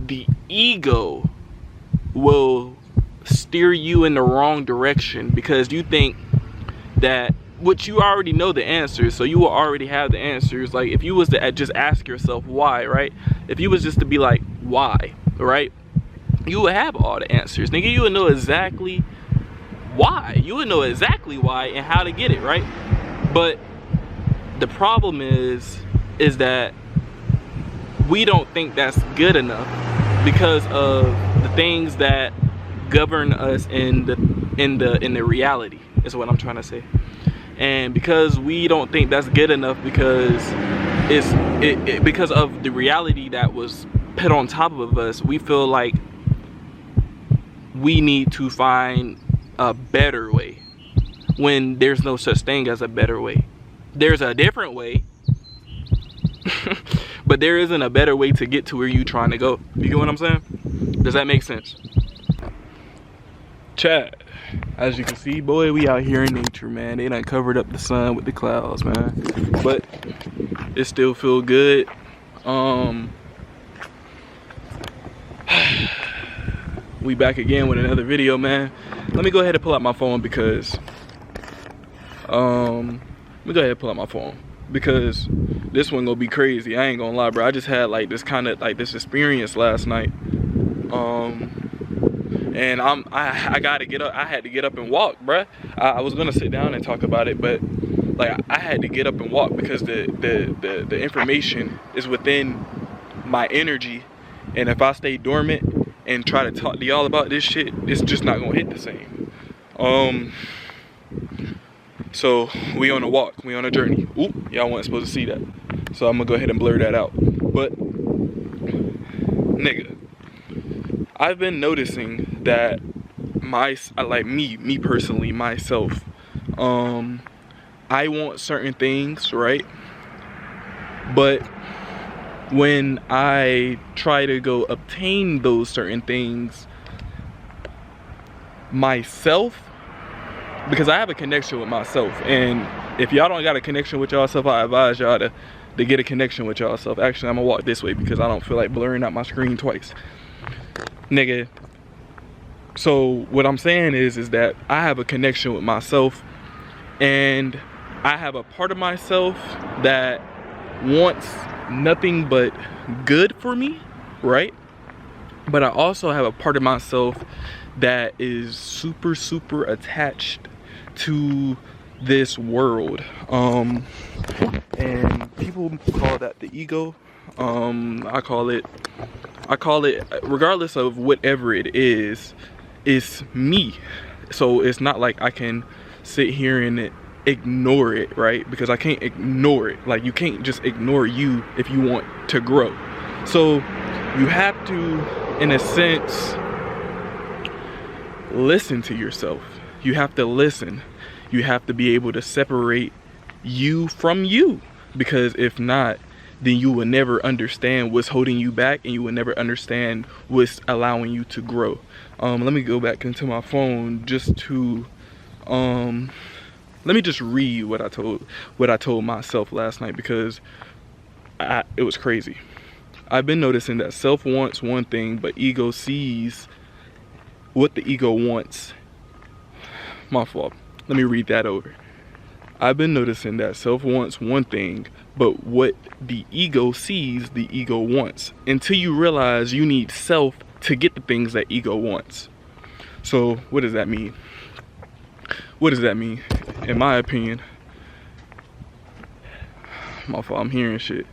the ego will steer you in the wrong direction, because you think that, which you already know the answers, so you will already have the answers. Like if you was to just ask yourself why, right? If you was just to be like, why, right? You would have all the answers, nigga. You would know exactly why. You would know exactly why and how to get it, right? But the problem is that we don't think that's good enough because of the things that govern us in the reality, is what I'm trying to say. And because we don't think that's good enough, because because of the reality that was put on top of us, we feel like we need to find a better way, when there's no such thing as a better way. There's a different way, but there isn't a better way to get to where you're trying to go. You get what I'm saying? Does that make sense? Chat, as you can see, boy, we out here in nature, man. They done covered up the sun with the clouds, man, but it still feel good. We back again with another video, man. Let me go ahead and pull out my phone because this one gonna be crazy. I ain't gonna lie, bro. I just had like this experience last night. And I gotta get up. I had to get up and walk, bruh. I was gonna sit down and talk about it, but like I had to get up and walk because the information is within my energy, and if I stay dormant and try to talk to y'all about this shit, it's just not gonna hit the same. So we on a walk, we on a journey. Oop, y'all weren't supposed to see that, so I'm gonna go ahead and blur that out. But nigga, I've been noticing that me personally, myself, I want certain things, right? But when I try to go obtain those certain things myself, because I have a connection with myself, and if y'all don't got a connection with yourself, I advise y'all to get a connection with yourself. Actually, I'm gonna walk this way because I don't feel like blurring out my screen twice. Nigga, so what I'm saying is that I have a connection with myself, and I have a part of myself that wants nothing but good for me, right? But I also have a part of myself that is super attached to this world, and people call that the ego. I call it, regardless of whatever it is, it's me. So it's not like I can sit here and ignore it, right? Because I can't ignore it. Like, you can't just ignore you if you want to grow. So you have to, in a sense, listen to yourself. You have to listen. You have to be able to separate you from you, because if not, then you will never understand what's holding you back, and you will never understand what's allowing you to grow. Let me go back into my phone just to let me just read what I told myself last night, because it was crazy. I've been noticing that self wants one thing, but ego sees what the ego wants. My fault. Let me read that over. I've been noticing that self wants one thing, but what the ego sees, the ego wants. Until you realize you need self to get the things that ego wants. So what does that mean? What does that mean? In my opinion, my fault, I'm hearing shit.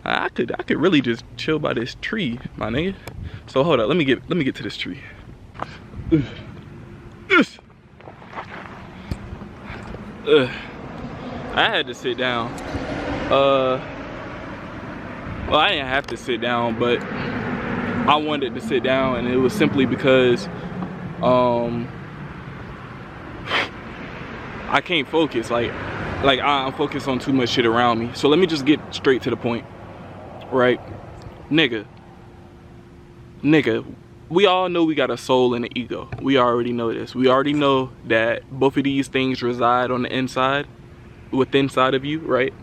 I could really just chill by this tree, my nigga. So hold up, let me get to this tree. I had to sit down. Well, I didn't have to sit down, but I wanted to sit down, and it was simply because I can't focus. Like I'm focused on too much shit around me. So let me just get straight to the point, right? Nigga, we all know we got a soul and an ego. We already know this. We already know that both of these things reside on the inside, inside of you, right?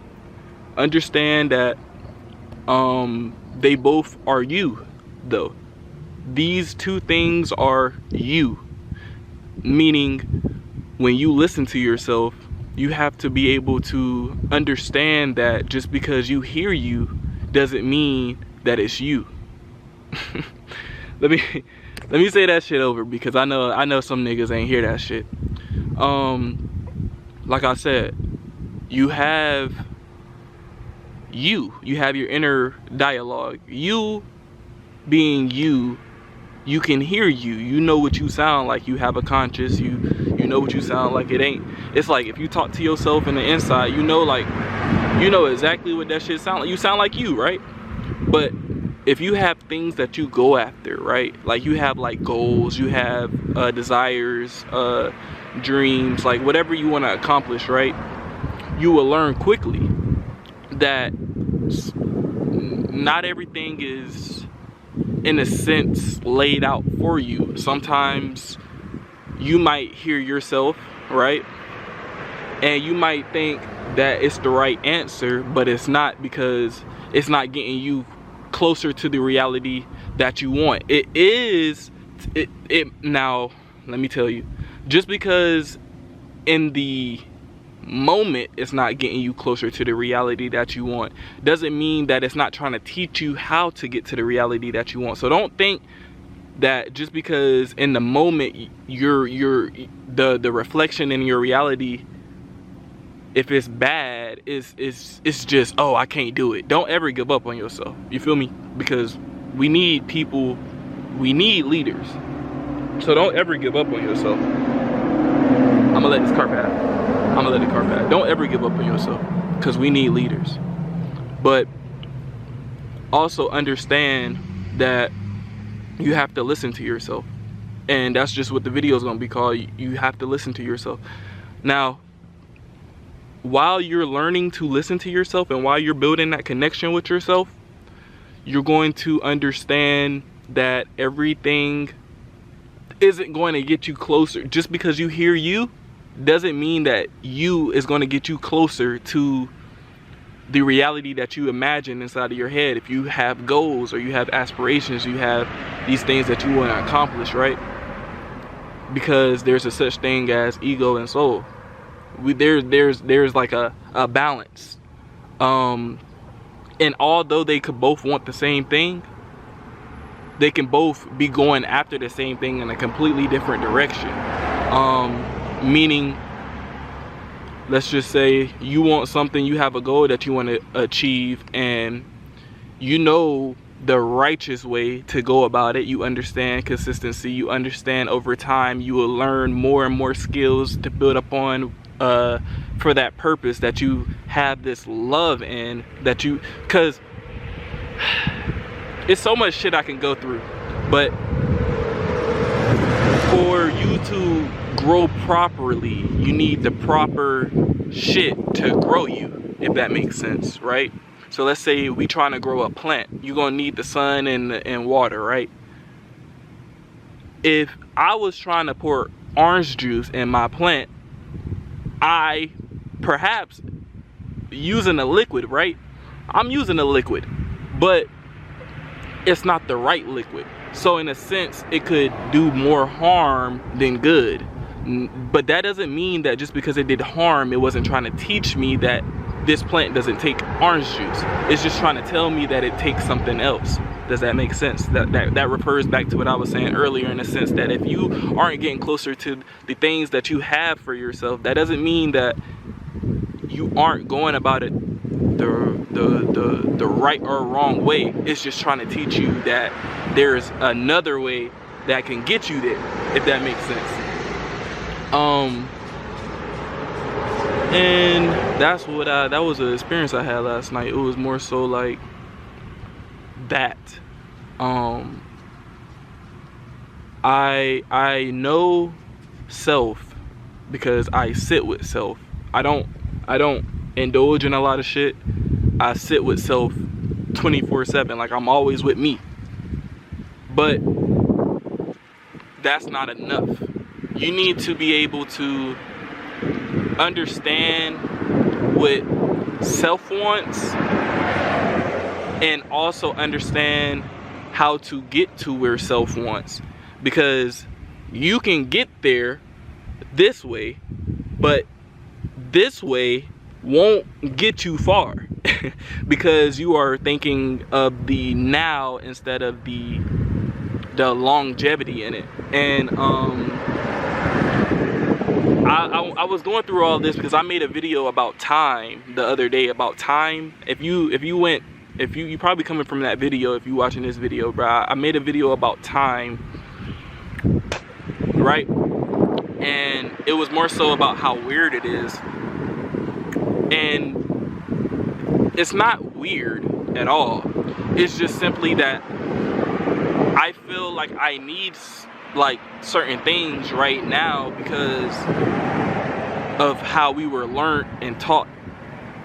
Understand that they both are you, though. these two things are you. Meaning, when you listen to yourself, you have to be able to understand that just because you hear you doesn't mean that it's you. Let me say that shit over, because I know some niggas ain't hear that shit. Like I said, you have your inner dialogue. You being you can hear you. You know what you sound like. You have a conscience. You know what you sound like. It's like if you talk to yourself in the inside, you know exactly what that shit sound like. You sound like you, right? But if you have things that you go after, right? Like you have like goals, you have desires, dreams, like whatever you want to accomplish, right? You will learn quickly that not everything is, in a sense, laid out for you. Sometimes you might hear yourself, right? And you might think that it's the right answer, but it's not, because it's not getting you closer to the reality that you want. Now, let me tell you, just because in the moment it's not getting you closer to the reality that you want, doesn't mean that it's not trying to teach you how to get to the reality that you want. So don't think that just because in the moment the reflection in your reality, if it's bad, it's just, oh, I can't do it. Don't ever give up on yourself. You feel me? Because we need people, we need leaders. So don't ever give up on yourself. I'm gonna let this car pass. I'm gonna let the car pass. Don't ever give up on yourself, because we need leaders. But also understand that you have to listen to yourself. And that's just what the video is gonna be called. You have to listen to yourself. Now, while you're learning to listen to yourself and while you're building that connection with yourself, you're going to understand that everything isn't going to get you closer. Just because you hear you doesn't mean that you is going to get you closer to the reality that you imagine inside of your head. If you have goals or you have aspirations, you have these things that you want to accomplish, right? Because there's a such thing as ego and soul. There's like a balance, and although they could both want the same thing, they can both be going after the same thing in a completely different direction. Meaning, let's just say you want something, you have a goal that you want to achieve, and you know the righteous way to go about it. You understand consistency, you understand over time you will learn more and more skills to build upon for that purpose that you have this love in, that you, because it's so much shit I can go through, but for you to grow properly, you need the proper shit to grow you, if that makes sense, right? So let's say we trying to grow a plant, you're gonna need the sun and water, right? If I was trying to pour orange juice in my plant, I perhaps using a liquid, right? I'm using a liquid, but it's not the right liquid. So in a sense, it could do more harm than good. But that doesn't mean that just because it did harm, it wasn't trying to teach me that this plant doesn't take orange juice. It's just trying to tell me that it takes something else. Does that make sense? That refers back to what I was saying earlier, in the sense that if you aren't getting closer to the things that you have for yourself, that doesn't mean that you aren't going about it the right or wrong way. It's just trying to teach you that there's another way that can get you there, if that makes sense. And that's what that was an experience I had last night. It was more so like that. I know self because I sit with self. I don't indulge in a lot of shit. I sit with self 24/7. Like, I'm always with me. But that's not enough. You need to be able to understand what self wants and also understand how to get to where self wants, because you can get there this way, but this way won't get you far because you are thinking of the now instead of the longevity in it. And I was going through all this because I made a video about time the other day, about time. If you probably coming from that video, if you watching this video, bro, I made a video about time, right? And it was more so about how weird it is. And it's not weird at all. It's just simply that I feel like I need like certain things right now because of how we were learned and taught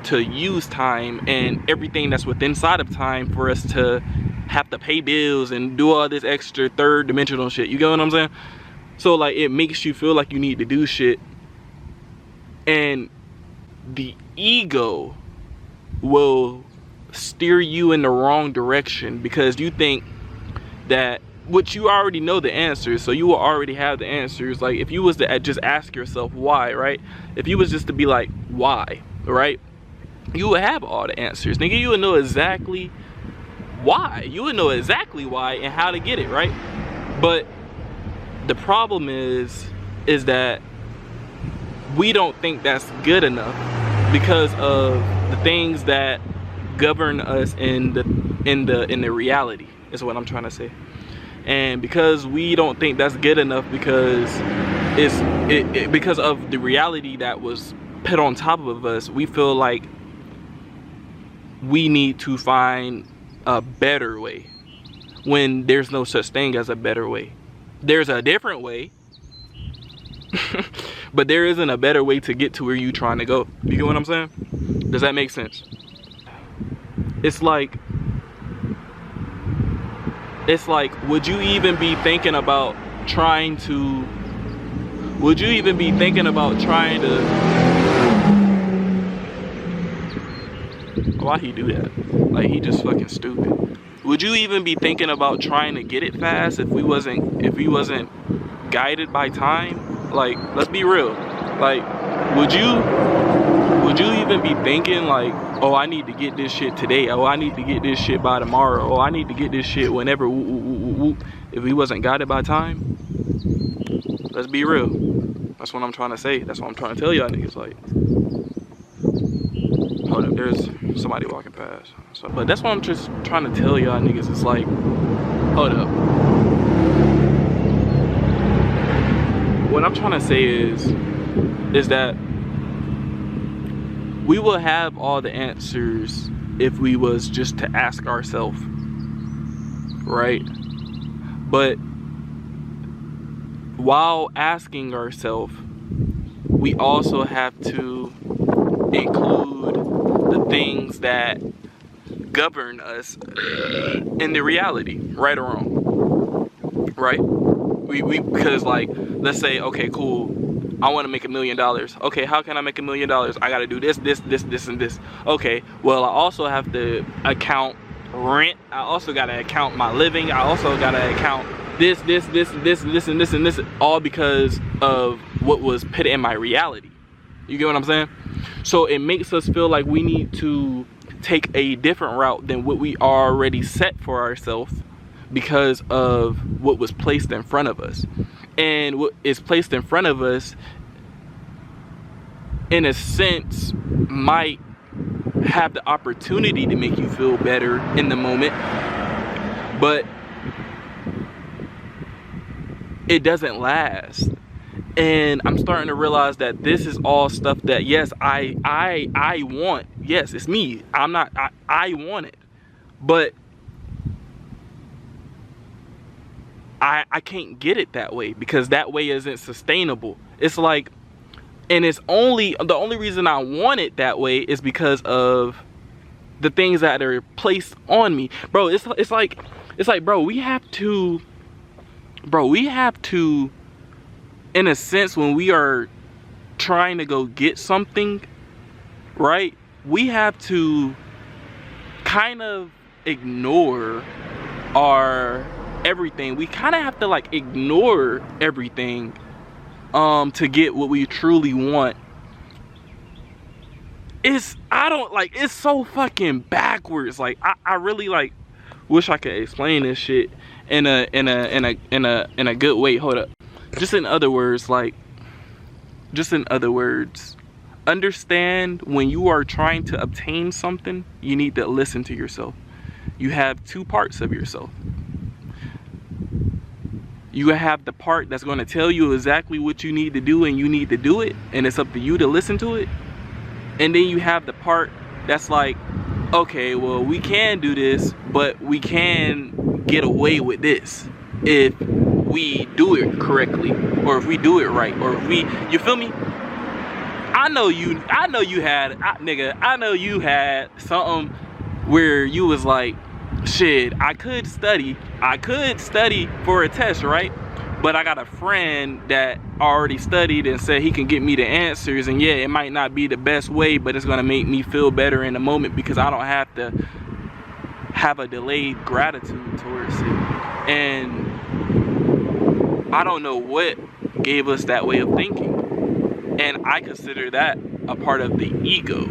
to use time and everything that's within inside of time for us to have to pay bills and do all this extra third dimensional shit. You get what I'm saying? So like it makes you feel like you need to do shit, and the ego will steer you in the wrong direction because you think that, which you already know the answers, so you will already have the answers. Like if you was to just ask yourself why, right? If you was just to be like why, right, you would have all the answers, nigga. You would know exactly why. You would know exactly why and how to get it, right? But the problem is that we don't think that's good enough because of the things that govern us in the reality, is what I'm trying to say. And because we don't think that's good enough because because of the reality that was put on top of us, we feel like we need to find a better way when there's no such thing as a better way. There's a different way, but there isn't a better way to get to where you're trying to go. You get what I'm saying? Does that make sense? It's like, would you even be thinking about trying to, why he do that? Like, he just fucking stupid. Would you even be thinking about trying to get it fast if we wasn't guided by time? Like, let's be real. Like, would you even be thinking like, oh, I need to get this shit today. Oh, I need to get this shit by tomorrow. Oh, I need to get this shit whenever. If we wasn't guided by time? Let's be real. That's what I'm trying to say. That's what I'm trying to tell y'all niggas. Like, hold up, there's somebody walking past. So, but that's what I'm just trying to tell y'all niggas. It's like, hold up. What I'm trying to say is that we will have all the answers if we was just to ask ourselves, right? But while asking ourselves, we also have to include the things that govern us in the reality, right or wrong, right? Because like, let's say, okay, cool, I want to make $1 million. Okay, how can I make $1 million? I got to do this, and this. Okay, well, I also have to account rent. I also got to account my living. I also got to account this, and this, all because of what was put in my reality. You get what I'm saying? So it makes us feel like we need to take a different route than what we already set for ourselves because of what was placed in front of us. And what is placed in front of us, in a sense, might have the opportunity to make you feel better in the moment, but it doesn't last. And I'm starting to realize that this is all stuff that, yes, I want. Yes, it's me. I want it. But I can't get it that way because that way isn't sustainable. It's like, and it's only, the only reason I want it that way is because of the things that are placed on me. Bro, it's like, bro, we have to, in a sense, when we are trying to go get something, right, we have to kind of ignore are everything. We kind of have to like ignore everything to get what we truly want. It's so fucking backwards. Like I really like wish I could explain this shit in a good way. Hold up. Just in other words, understand when you are trying to obtain something, you need to listen to yourself. You have two parts of yourself. You have the part that's going to tell you exactly what you need to do, and you need to do it, and it's up to you to listen to it. And then you have the part that's like, okay, well, we can do this, but we can get away with this if we do it correctly, or if we do it right, or if we, you feel me? I know you had something where you was like, shit, I could study for a test, right? But I got a friend that already studied and said he can get me the answers, and yeah, it might not be the best way, but it's gonna make me feel better in the moment because I don't have to have a delayed gratitude towards it. And I don't know what gave us that way of thinking. And I consider that a part of the ego.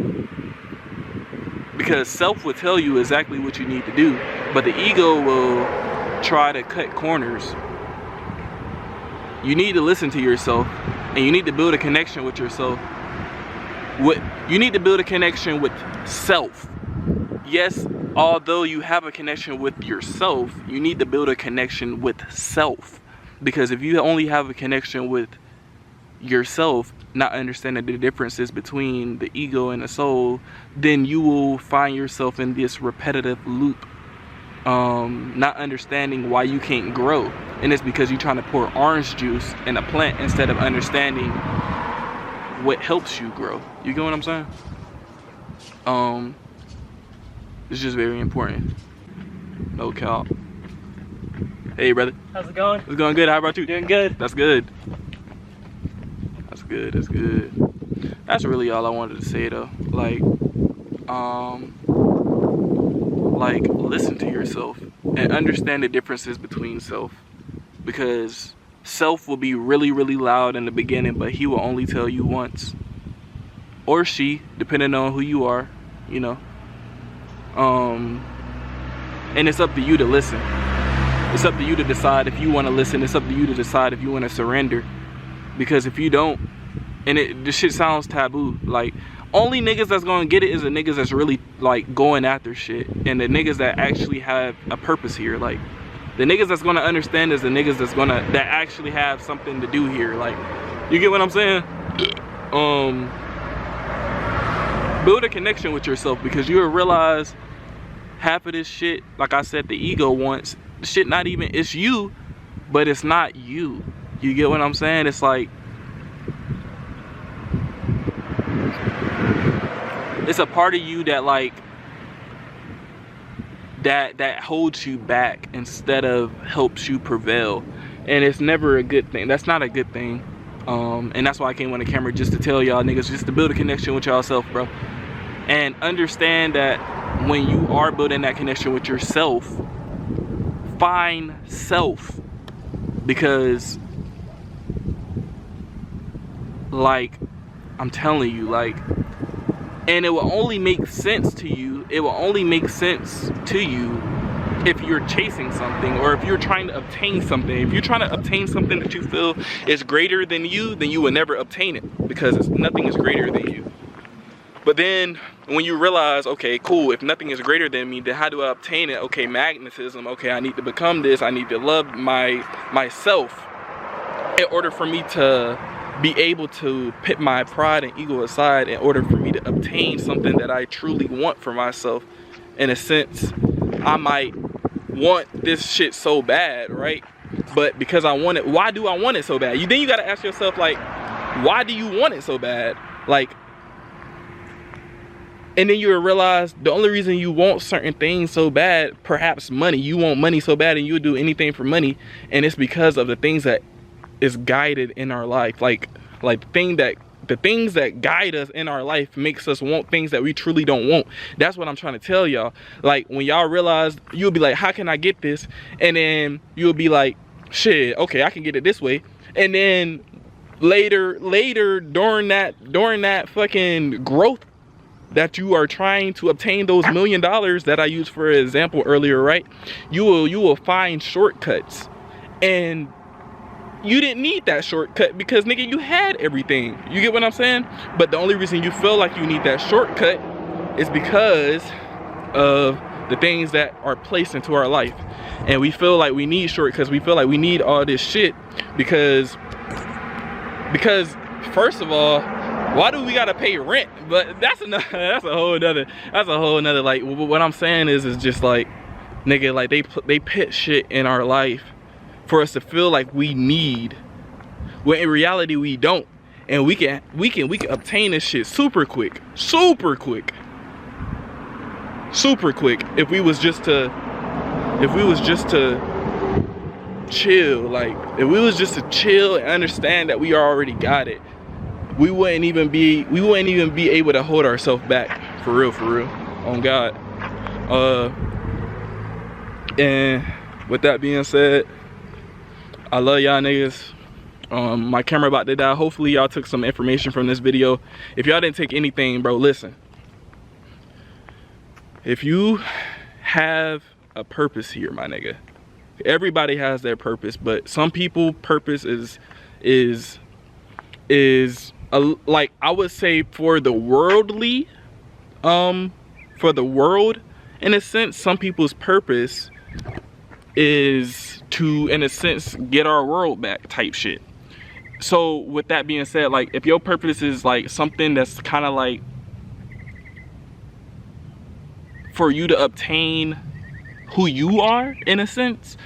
Because self will tell you exactly what you need to do, but the ego will try to cut corners. You need to listen to yourself, and you need to build a connection with yourself. You need to build a connection with self. Yes, although you have a connection with yourself, you need to build a connection with self. Because if you only have a connection with yourself, not understanding the differences between the ego and the soul, then you will find yourself in this repetitive loop, not understanding why you can't grow. And it's because you're trying to pour orange juice in a plant instead of understanding what helps you grow. You get what I'm saying? It's just very important. No cap. Hey brother. How's it going? It's going good. How about you? Doing good. That's good. That's good. That's good. That's really all I wanted to say though. Like listen to yourself and understand the differences between self. Because self will be really, really loud in the beginning, but he will only tell you once. Or she, depending on who you are, you know. And it's up to you to listen. It's up to you to decide if you want to listen. It's up to you to decide if you want to surrender. Because if you don't, and this shit sounds taboo, like, only niggas that's gonna get it is the niggas that's really like going after shit, and the niggas that actually have a purpose here. Like, the niggas that's gonna understand is the niggas that actually have something to do here. Like, you get what I'm saying? Build a connection with yourself, because you'll realize half of this shit, like I said, the ego wants shit. Not even, it's you, but it's not you. You get what I'm saying? It's like, it's a part of you that like that holds you back instead of helps you prevail, and it's never a good thing. That's not a good thing. And that's why I came on the camera, just to tell y'all niggas, just to build a connection with y'all self, bro, and understand that when you are building that connection with yourself, find self. Because like, I'm telling you, like, and it will only make sense to you. It will only make sense to you if you're chasing something, or if you're trying to obtain something. If you're trying to obtain something that you feel is greater than you, then you will never obtain it, because nothing is greater than you. But then when you realize, okay, cool, if nothing is greater than me, then how do I obtain it? Okay, magnetism. Okay, I need to become this. I need to love myself in order for me to be able to put my pride and ego aside, in order for me to obtain something that I truly want for myself. In a sense, I might want this shit so bad, right? But because I want it, why do I want it so bad? Then you gotta ask yourself, like, why do you want it so bad? Like, and then you'll realize the only reason you want certain things so bad, perhaps money, you want money so bad and you'll do anything for money, and it's because of the things that is guided in our life, like the thing that the things that guide us in our life makes us want things that we truly don't want. That's what I'm trying to tell y'all. Like, when y'all realize, you'll be like, how can I get this? And then you'll be like, shit, okay, I can get it this way. And then later during that fucking growth that you are trying to obtain those $1 million that I used for example earlier, right? You will find shortcuts, and you didn't need that shortcut because, nigga, you had everything. You get what I'm saying? But the only reason you feel like you need that shortcut is because of the things that are placed into our life. And we feel like we need shortcuts. We feel like we need all this shit because first of all, why do we gotta pay rent? But that's a whole nother, like, what I'm saying is just like, nigga, like, they put shit in our life for us to feel like we need, when in reality we don't. And we can obtain this shit super quick if we was just to chill. Like, if we was just to chill and understand that we already got it, we wouldn't even be able to hold ourselves back, for real, on God. And with that being said, I love y'all niggas. My camera about to die. Hopefully y'all took some information from this video. If y'all didn't take anything, bro, listen. If you have a purpose here, my nigga, everybody has their purpose, but some people purpose is like, I would say for the worldly, for the world, in a sense, some people's purpose is to, in a sense, get our world back type shit. So with that being said, like, if your purpose is like something that's kind of like for you to obtain who you are, in a sense,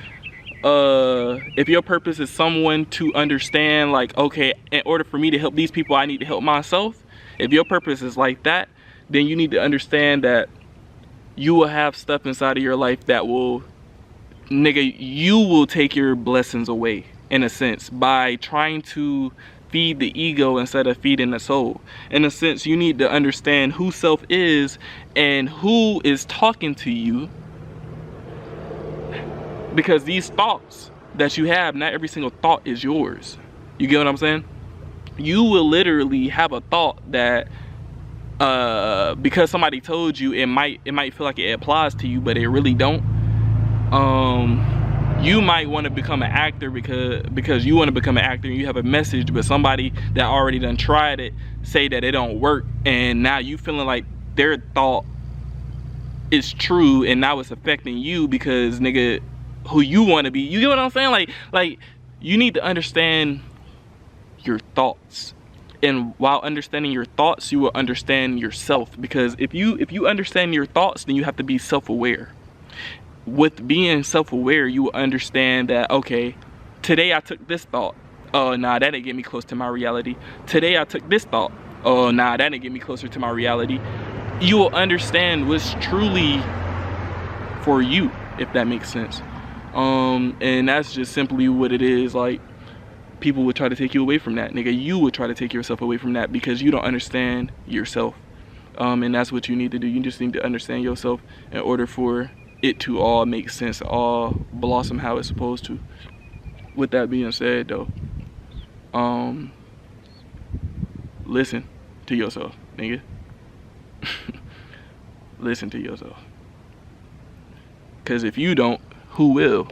if your purpose is someone to understand, like, okay, in order for me to help these people, I need to help myself. If your purpose is like that, then you need to understand that you will have stuff inside of your life that will, nigga, you will take your blessings away, in a sense, by trying to feed the ego instead of feeding the soul. In a sense, you need to understand who self is and who is talking to you, because these thoughts that you have, not every single thought is yours. You get what I'm saying? You will literally have a thought that because somebody told you, it might feel like it applies to you, but it really don't. You might want to become an actor because you want to become an actor and you have a message, but somebody that already done tried it say that it don't work, and now you feeling like their thought is true, and now it's affecting you because, nigga, who you want to be. You get what I'm saying? Like you need to understand your thoughts, and while understanding your thoughts, you will understand yourself, because if you understand your thoughts, then you have to be self-aware. With being self-aware, you will understand that, okay, today I took this thought, oh nah, that didn't get me close to my reality. Today I took this thought, oh nah, that didn't get me closer to my reality. You will understand what's truly for you, if that makes sense. And that's just simply what it is. Like, people would try to take you away from that, nigga. You would try to take yourself away from that because you don't understand yourself. And that's what you need to do. You just need to understand yourself in order for it to all make sense, all blossom how it's supposed to. With that being said, though, listen to yourself, nigga. Listen to yourself. Because if you don't, who will?